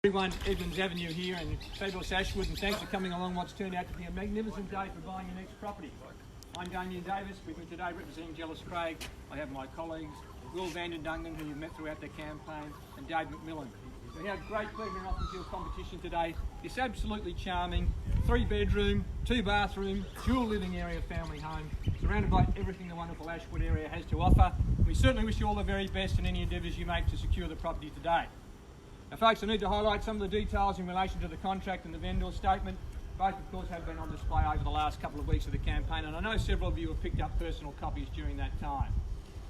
Everyone, Edmonds Avenue here in fabulous Ashwood, and thanks for coming along what's turned out to be a magnificent day for buying your next property. I'm Damien Davies, with me today representing Jellis. I have my colleagues Will Dungen, who you've met throughout the campaign, and Dave Macmillan. We have great pleasure in offering you a competition today. It's absolutely charming, 3-bedroom, 2-bathroom, dual living area family home, surrounded by everything the wonderful Ashwood area has to offer. We certainly wish you all the very best in any endeavours you make to secure the property today. Now folks, I need to highlight some of the details in relation to the contract and the vendor statement. Both of course have been on display over the last couple of weeks of the campaign, and I know several of you have picked up personal copies during that time.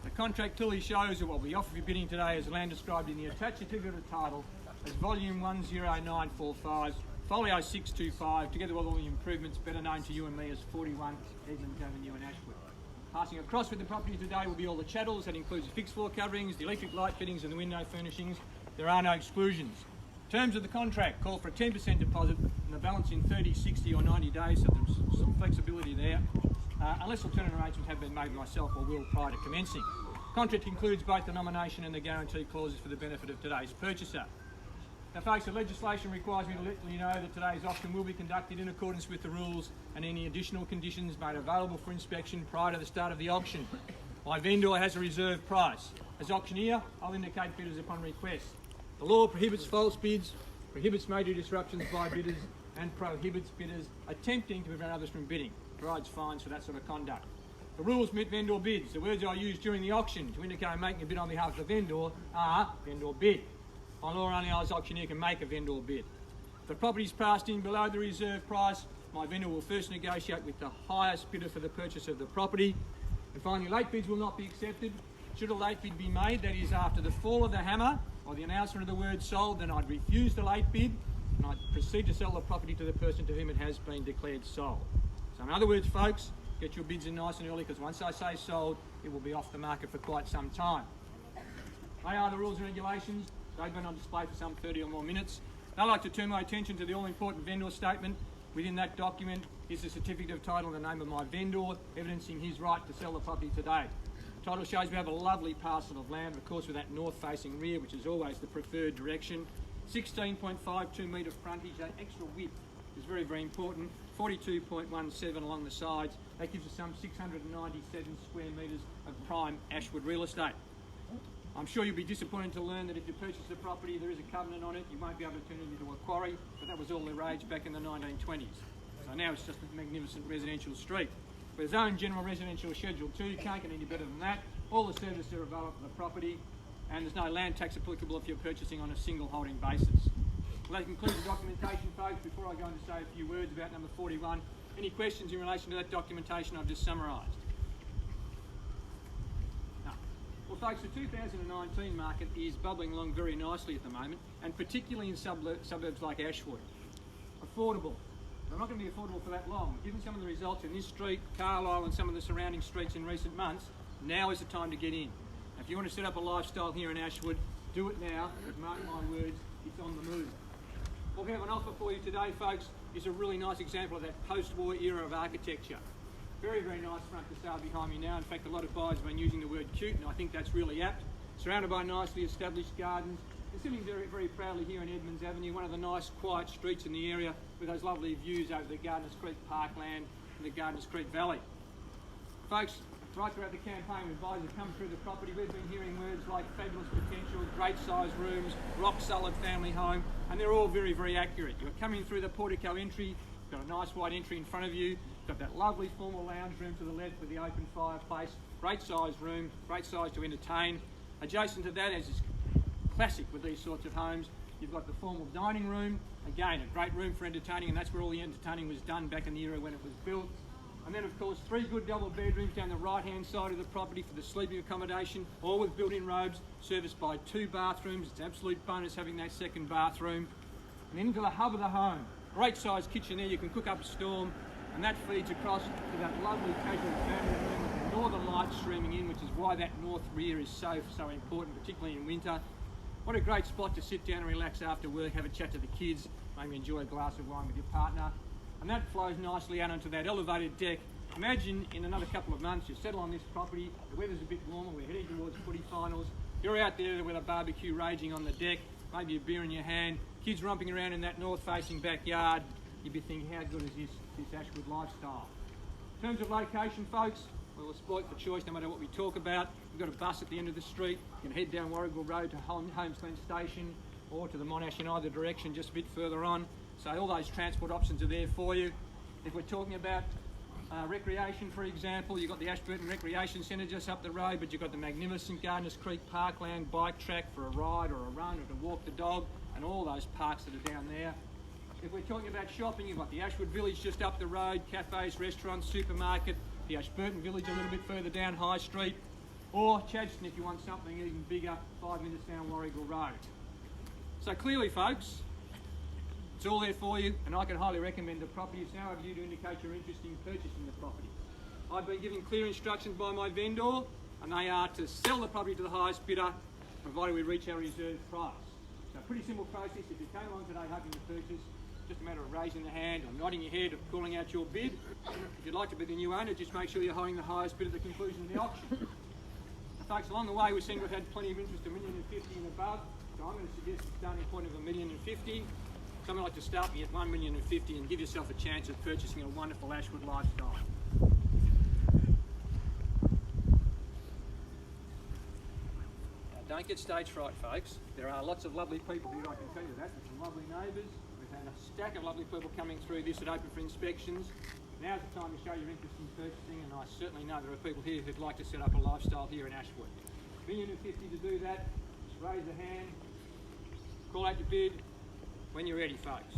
The contract clearly shows that what we offer for bidding today is land described in the attached certificate of title as volume 10945, folio 625, together with all the improvements better known to you and me as 41 Edmonds Avenue in Ashwood. Passing across with the property today will be all the chattels. That includes the fixed floor coverings, the electric light fittings and the window furnishings. There are no exclusions. Terms of the contract call for a 10% deposit and the balance in 30, 60 or 90 days, so there's some flexibility there, unless alternate arrangements have been made by myself or Will prior to commencing. Contract includes both the nomination and the guarantee clauses for the benefit of today's purchaser. Now folks, the legislation requires me to let you know that today's auction will be conducted in accordance with the rules and any additional conditions made available for inspection prior to the start of the auction. My vendor has a reserve price. As auctioneer, I'll indicate bidders upon request. The law prohibits false bids, prohibits major disruptions by bidders, and prohibits bidders attempting to prevent others from bidding. Provides fines for that sort of conduct. The rules permit vendor bids. The words I use during the auction to indicate I'm making a bid on behalf of the vendor are vendor bid. By law, only I as auctioneer can make a vendor bid. If the property is passed in below the reserve price, my vendor will first negotiate with the highest bidder for the purchase of the property. And finally, late bids will not be accepted. Should a late bid be made, that is after the fall of the hammer or the announcement of the word sold, then I'd refuse the late bid and I'd proceed to sell the property to the person to whom it has been declared sold. So in other words, folks, get your bids in nice and early, because once I say sold, it will be off the market for quite some time. They are the rules and regulations. They've been on display for some 30 or more minutes. I'd like to turn my attention to the all-important vendor statement. Within that document is the certificate of title and the name of my vendor, evidencing his right to sell the property today. The title shows we have a lovely parcel of land, of course with that north-facing rear, which is always the preferred direction. 16.52 metre frontage, that extra width is very, very important. 42.17 along the sides. That gives us some 697 square metres of prime Ashwood real estate. I'm sure you'll be disappointed to learn that if you purchase the property, there is a covenant on it. You won't be able to turn it into a quarry, but that was all the rage back in the 1920s. So now it's just a magnificent residential street. With its own general residential schedule too, you can't get any better than that. All the services are available for the property, and there's no land tax applicable if you're purchasing on a single holding basis. Well, that concludes the documentation, folks. Before I go on to say a few words about number 41, any questions in relation to that documentation I've just summarised? No. Well, folks, the 2019 market is bubbling along very nicely at the moment, and particularly in suburbs like Ashwood. Affordable. They're not going to be affordable for that long. Given some of the results in this street, Carlisle and some of the surrounding streets in recent months, now is the time to get in. If you want to set up a lifestyle here in Ashwood, do it now, but mark my words, it's on the move. What we have on offer for you today, folks, is a really nice example of that post-war era of architecture. Very, very nice front facade behind me now. In fact, a lot of buyers have been using the word cute, and I think that's really apt. Surrounded by nicely established gardens. We're sitting very, very proudly here in Edmonds Avenue, one of the nice, quiet streets in the area with those lovely views over the Gardeners Creek parkland and the Gardeners Creek Valley. Folks, right throughout the campaign, when buyers have come through the property, we've been hearing words like fabulous potential, great sized rooms, rock solid family home, and they're all very, very accurate. You're coming through the portico entry, you've got a nice wide entry in front of you, you've got that lovely formal lounge room to the left with the open fireplace, great sized room, great size to entertain. Adjacent to that, as is classic with these sorts of homes, you've got the formal dining room, again a great room for entertaining, and that's where all the entertaining was done back in the era when it was built. And then of course 3 good double bedrooms down the right hand side of the property for the sleeping accommodation, all with built-in robes, serviced by 2 bathrooms. It's an absolute bonus having that second bathroom. And into the hub of the home, great sized kitchen there, you can cook up a storm, and that feeds across to that lovely casual family room with the northern light streaming in, which is why that north rear is so important, particularly in winter. What a great spot to sit down and relax after work, have a chat to the kids, maybe enjoy a glass of wine with your partner. And that flows nicely out onto that elevated deck. Imagine in another couple of months you settle on this property, the weather's a bit warmer, we're heading towards footy finals, you're out there with a barbecue raging on the deck, maybe a beer in your hand, kids romping around in that north-facing backyard, you'd be thinking, how good is this Ashwood lifestyle? In terms of location, folks, we'll exploit for choice no matter what we talk about. We've got a bus at the end of the street. You can head down Warragul Road to Holmes Glen Station or to the Monash in either direction, just a bit further on. So all those transport options are there for you. If we're talking about recreation, for example, you've got the Ashburton Recreation Centre just up the road, but you've got the magnificent Gardeners Creek Parkland bike track for a ride or a run or to walk the dog, and all those parks that are down there. If we're talking about shopping, you've got the Ashwood Village just up the road, cafes, restaurants, supermarket, the Ashburton Village a little bit further down High Street, or Chadstone if you want something even bigger, 5 minutes down Warragul Road. So clearly, folks, it's all there for you, and I can highly recommend the property. It's now up to you to indicate your interest in purchasing the property. I've been given clear instructions by my vendor, and they are to sell the property to the highest bidder, provided we reach our reserve price. So pretty simple process. If you came along today hoping to purchase, just a matter of raising the hand or nodding your head or calling out your bid. If you'd like to be the new owner, just make sure you're holding the highest bid at the conclusion of the auction. Now, folks, along the way we've seen we've had plenty of interest, $1,050,000 and above, so I'm going to suggest a starting point of $1,050,000. Something like to start me at $1,050,000 and give yourself a chance of purchasing a wonderful Ashwood lifestyle. Now, don't get stage fright, folks. There are lots of lovely people here, I can tell you that. There's some lovely neighbours. We've had a stack of lovely people coming through this at open for inspections. Now's the time to show your interest in purchasing, and I certainly know there are people here who'd like to set up a lifestyle here in Ashwood. $1,050,000 to do that. Just raise a hand, call out your bid when you're ready, folks.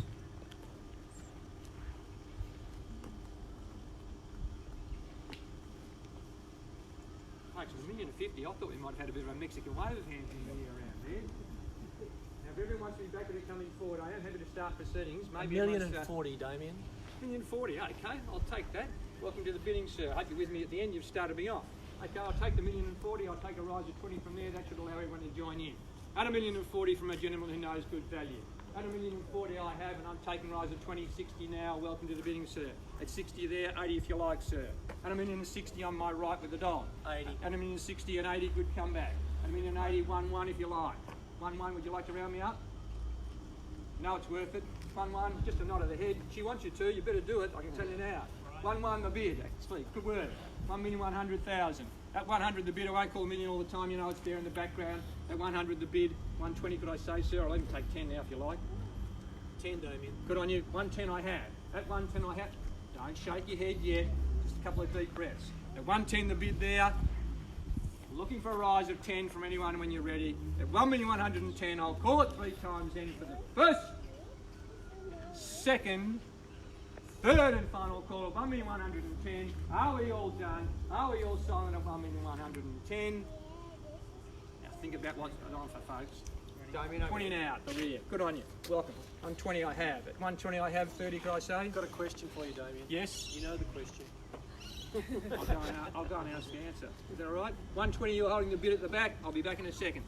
Folks, $1,050,000, I thought we might have had a bit of a Mexican wave of hands in here around there. Now, if everyone wants to be back at it coming forward, I am happy to start proceedings. Maybe $1,040,000, Damien. $1,040,000, okay, I'll take that. Welcome to the bidding, sir. I hope you're with me at the end. You've started me off. Okay, I'll take the $1,040,000. I'll take a rise of 20 from there. That should allow everyone to join in. At $1,040,000 from a gentleman who knows good value. At $1,040,000 I have, and I'm taking a rise of 20, 60 now. Welcome to the bidding, sir. At 60 there, 80 if you like, sir. At $1,060,000 on my right with the dog. 80. At $1,060,000 and 80, good comeback. At $1,080,000, 1-1 if you like. 1-1, would you like to round me up? No, it's worth it. 1-1, just a nod of the head. She wants you to, you better do it, I can tell you now. 1-1 the bid, actually, good word. 1,100,000. At 100 the bid, I won't call a million all the time, you know it's there in the background. At 100 the bid, 120 could I say, sir? I'll even take 10 now if you like. 10, Damien. Good on you, 110 I have. At 110 I have, don't shake your head yet, just a couple of deep breaths. At 110 the bid there, looking for a rise of 10 from anyone when you're ready. At 1,110,000, I'll call it 3 times then for the first, second, third and final call of 1,110,000. Are we all done? Are we all silent at 1,110,000? Now think about what's going on for folks. Damien, 20 now at the rear. Good on you. Welcome. 120 I have. At 120 I have 30, could I say? I've got a question for you, Damien. Yes? You know the question. I'll go and ask the answer. Is that all right? 120 you're holding the bid at the back. I'll be back in a second.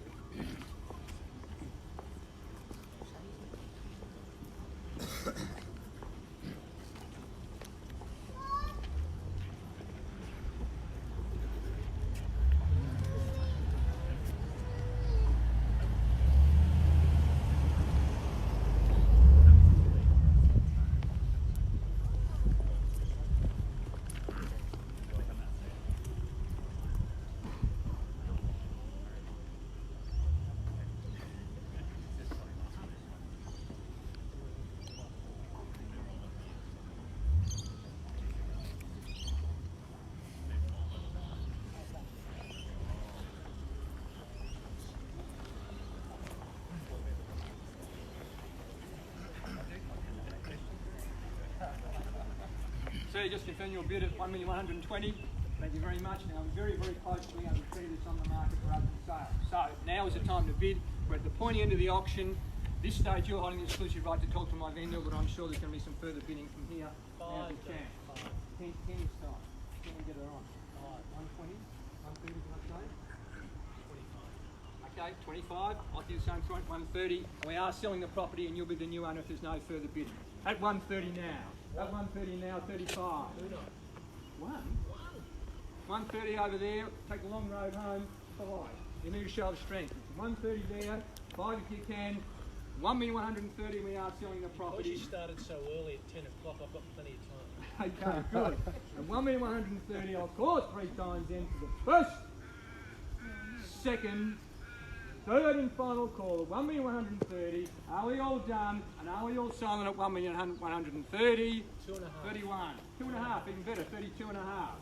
So just confirm your bid at 1,120,000. Thank you very much. Now I'm very, very close to being able to clear this on the market for open sale. So now is the time to bid. We're at the pointy end of the auction. This stage you're holding the exclusive right to talk to my vendor, but I'm sure there's going to be some further bidding from here. Now's the chance. 10 this time. Can we get her on? 120, 130 can I say? 25. Okay, 25. I'll do the same point, 130. We are selling the property and you'll be the new owner if there's no further bidding. At 130 now. At 130 now, 35. 130 over there, take a long road home, 5. You need a show of strength. 130 there, 5 if you can, 1,130,000 and we are selling the Because property. you started so early at 10 o'clock, I've got plenty of time. Okay, good. And 1,130,000, I'll call it 3 times then for the first, second, third and final call of 1,130,000. Are we all done? And are we all silent at 1,130,000? 2.5. 31. 2.5, even better. 32.5.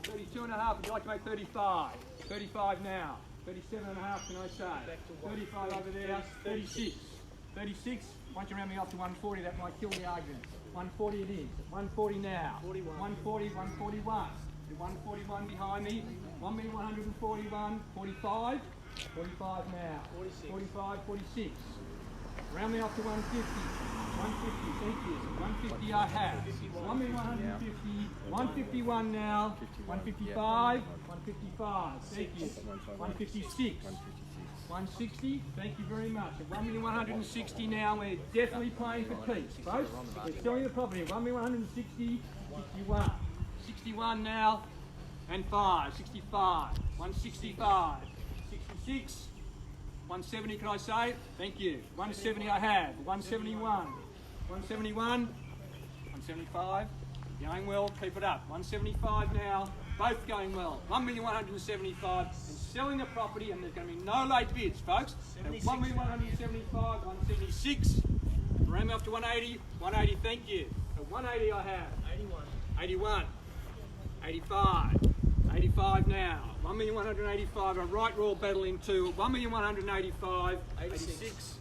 32.5, would you like to make 35? 35 now. 37.5, can I say? 35 over there. 36. 36. Once you round me up to 140, that might kill the argument. 140 it is. 140 now. 41. 140, 141. The 141 behind me. 1,141. 45. 45 now. 46. 45, 46. Round me up to 150. 150, thank you. 150 I have. 1,150. 151 now. 155. 155, thank you. 156. 160, thank you very much. At 1,160 now, we're definitely playing for keeps, folks. We're selling the property. 1,160, 61. 61 now, and 5. 65. 165. 66. 170, can I say? Thank you. 170 I have. 171. 171. 175. Going well, keep it up. 175 now, both going well. 1,175 and selling the property, and there's going to be no late bids, folks. 1,175, 176. Ram me up to 180. 180, thank you. At 180 I have. 81. 81. 85. 85 now. 1,185. A right royal battle into 1,185. 86.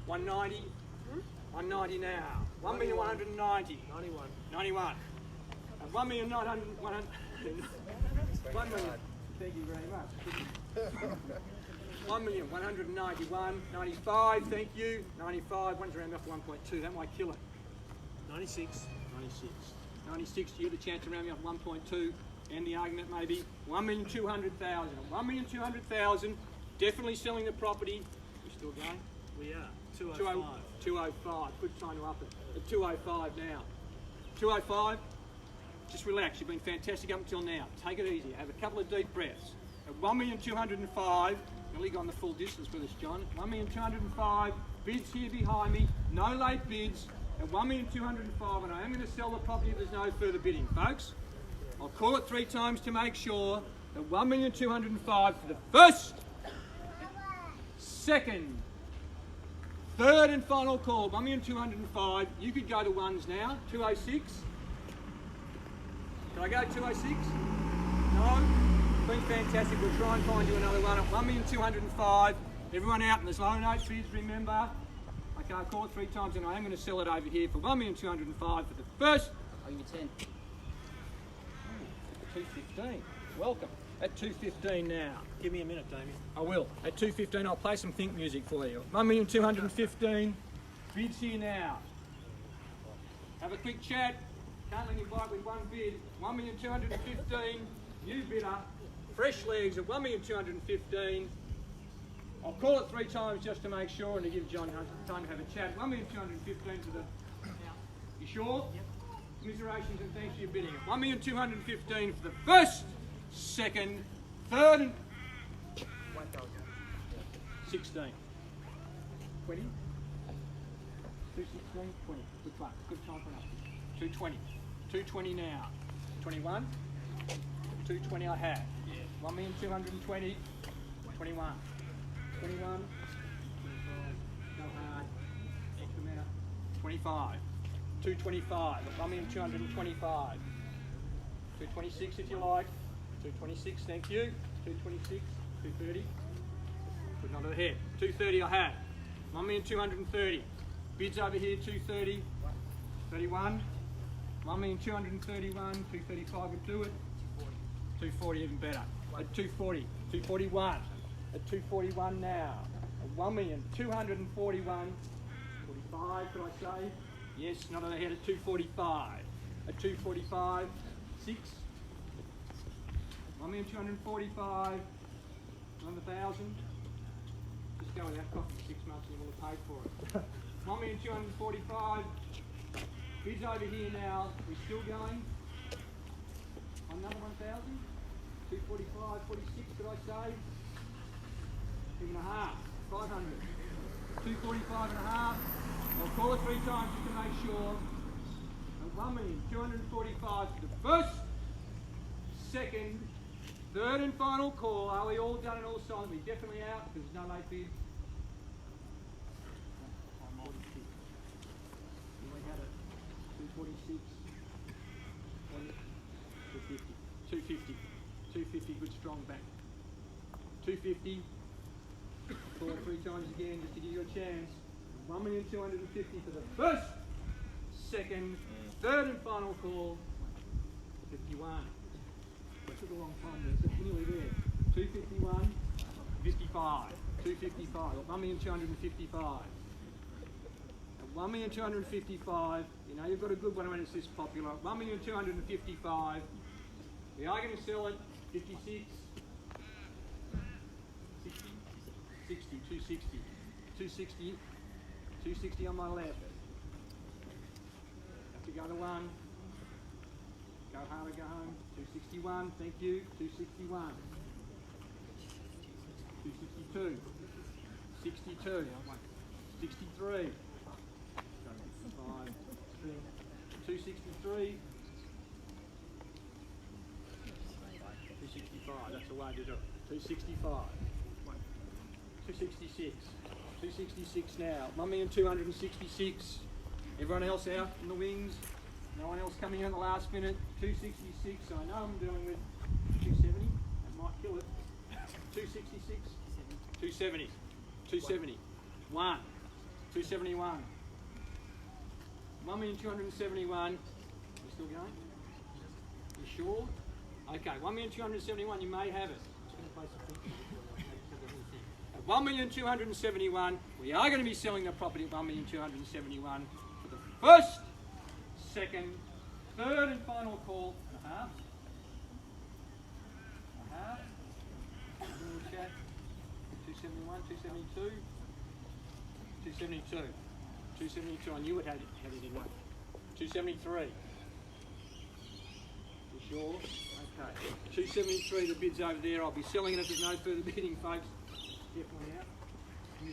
190. 190 now. 1,190. 91. 91. 1,900. 1 million. Thank you very much. 1,191. 95. Thank you. 95. One's around up to 1.2. That might kill it. 96. 96. 96. You have a chance to round me up 1.2. End the argument maybe. 1,200,000. 1,200,000. Definitely selling the property. We're still going. We are. 205. 205. Good time to up it. At 205 now. 205. Just relax. You've been fantastic up until now. Take it easy. Have a couple of deep breaths. At 1,205,000. Nearly gone the full distance with us, John. 1,205,000. Bids here behind me. No late bids. At 1,205,000. And I am going to sell the property if there's no further bidding, folks. I'll call it 3 times to make sure. At 1,205,000 for the first, second, third and final call. 1,205,000. You could go to ones now. 206. Can I go 206? No? Been fantastic. We'll try and find you another one at 1,205,000. Everyone out, and there's low note bids, remember. Okay, I'll call it 3 times and I am going to sell it over here for 1,205,000 for the first. I'll give you 10. 215. Welcome. At 215 now. Give me a minute, Damien. I will. At 215, I'll play some think music for you. 1,215,000. Bids here now. Have a quick chat. Can't let you bite with one bid. 1,215,000. New bidder. Fresh legs at 1,215,000. I'll call it 3 times just to make sure and to give John time to have a chat. 1,215,000 for the. You sure? Yep. Commiserations and thanks for your bidding. 1,215,000 for the first, second, third, and 16. 20. 216, 20. Good luck. Good time for an up. 220. 220 now. 21. 220 I have. 1,220,000. 21. 21. Go hard. Extra minute. 25. 225. 1,225,000. 226 if you like. 226, thank you. 226. 230. Put another head. 230 I have. 1,230,000. Bids over here, 230. 31. 1,231,000. 235 would do it. 240 even better. At 240. 241. At 241 now. At 1,241,000. 45, could I say? Yes, not on the head at 245. At 245, 6. 1,245,000. 1,000. Just go without coffee for 6 months and you will have paid for it. 1,245,000. Bids over here now. We're still going. Another 1,000. 245, 46, could I say? 2.5. 500. 245 and a half. I'll call it 3 times just to make sure. And 1,245 for the first, second, third and final call. Are we all done and all signed? We're definitely out because there's no late bid. We had a 246, 250, 250, good strong back. 250, call it 3 times again just to give you a chance. 1,250,000 for the first, second, third and final call. 51. That took a long time there, so it's nearly there. 251, 55, 255, 1,255. At 1,255,000, you know you've got a good one when it's this popular. 1,255,000. We are going to sell it 56, 60, 60, 260, 260, 260 on my left. Have to go to 1. Go hard or go home. 261, thank you. 261. 262. 62. 63. 5, 263. 265, that's the way to do it. 265. 266. 266 now. 1,266,000. Everyone else out in the wings. No one else coming in at the last minute. 266. I know I'm dealing with 270. That might kill it. 266. 270. 270. 1. 271. 1,271,000. You still going? You sure? Okay, 1,271,000. You may have it. At 1,271,000, we are going to be selling the property at 1,271,000 for the first, second, third and final call. And a half. A half. A little chat. 271, 272. 272. 272. I knew it had it in one. 273. You sure? Okay. 273, the bid's over there. I'll be selling it if there's no further bidding, folks. Definitely out. We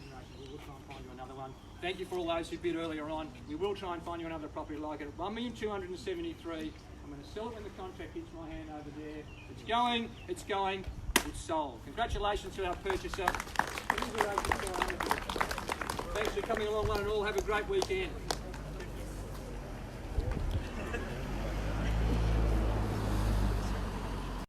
will try and find you another one. Thank you for all those who bid earlier on. We will try and find you another property like it at 1,273,000. I'm going to sell it when the contract hits my hand over there. It's going, it's going, it's sold. Congratulations to our purchaser. Thanks for coming along, one and all. Have a great weekend.